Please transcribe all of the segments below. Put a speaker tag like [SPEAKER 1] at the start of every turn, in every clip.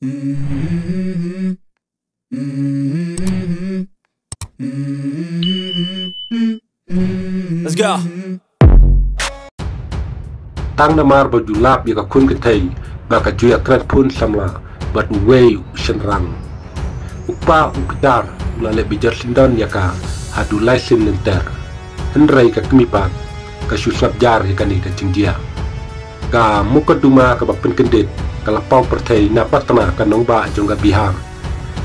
[SPEAKER 1] Let's go.
[SPEAKER 2] Tang namar bajulap ya kun ketai baka juya kran pun samla bat wei shenrang upa ukdar ulale bijar sindan ya ka hadulai sin lenter hendrai ka kemipak ka susap jar ya kani ka cingjia ka mukaduma ka bapen kendit ka lapau pertai na patna ka nongba jongga bihar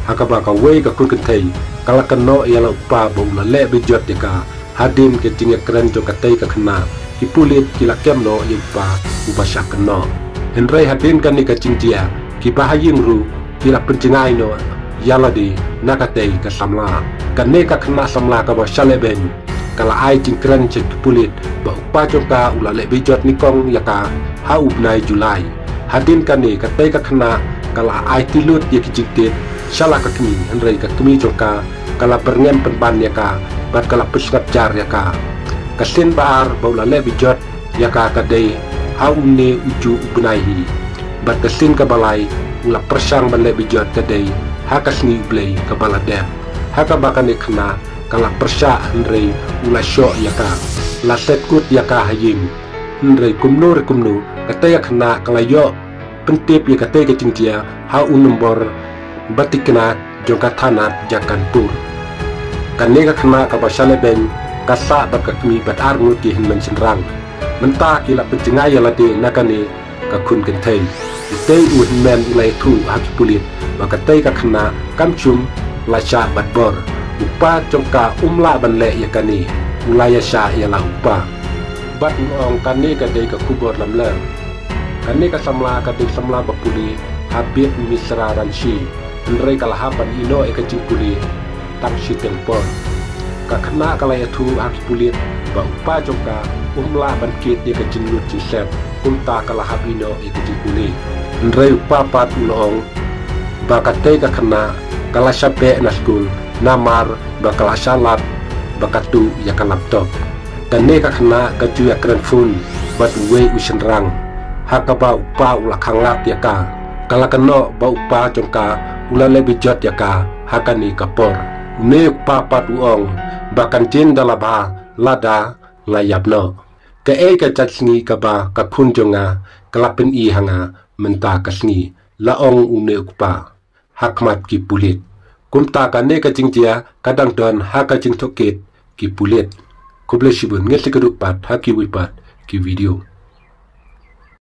[SPEAKER 2] hakaba ka wei ka kun ketai kala kano ya la upa ba ulale bijar ya ka hadim ke cingya kran jo katai ka khna kipulit kila kemno yupa ubasya keno henry hadin kan ni kacingtia ki bahaying ru kila pencingai no yala di nakatei ka samla kan ne ka kena samla ka basale ben kala ai cingkran cek kipulit ba upa joka ulale bijot nikong yaka ha ubnai julai hadin kan ni katai ka kena kala ai tilut ya kijiktit shala ka kemi henry ka kemi joka kala berngem penban yaka bat kala pesngap jar yaka kasin bahar baula le bijot yaka kadai haune uju ubnaihi bat kasin kabalai ula persang ban le bijot kadai hakasni ublei kabalade haka bakane khna kala persa hendrei ula syo yaka la setkut yaka hayim hendrei kumno kataya khna kala yo pentip ya kataya kecingtia ha unumbor batikna jongka tanat jakan tur kanega khna kabasale ben kasa bat kakmi bat arngut ki hinman senrang menta kila pencengai yalade nakane kakun kentai itei u hinman ulai tu haki pulit bakatai kakna kamchum lasha bat bor upa jongka umla banle yakani ulaya sha yala upa bat ong kane kadai ka kubor lamler kane ka samla kadai samla bapuli habib misra ranshi ndrei kalahapan ino ekacingkuli takshi tempor kakna kalaya tu haki pulit ba upa jongka umla bankit dia kejinlut jisep kumta kalahap ino ikujikuli ndrei upa pat ulong ba katei kakna kalasyape naskul namar ba kalasyalat ba katu ya kalaptop kane kakna kaju ya keren fun bat wei usenrang hakaba upa ulakhangat ya ka kalakano ba upa jongka ulale bijot ya ka hakani kapor ne upa pat uong bakan jin dalaba lada ngayabno ke ka chatsngi ka ba ka khunjonga kalapin I hanga menta kasngi laong une ukpa hakmat ki pulit kumta ka ne ka jingtia kadang don haka jing toket ki pulit kuble shibun ngel ke rupat haki wipat ki video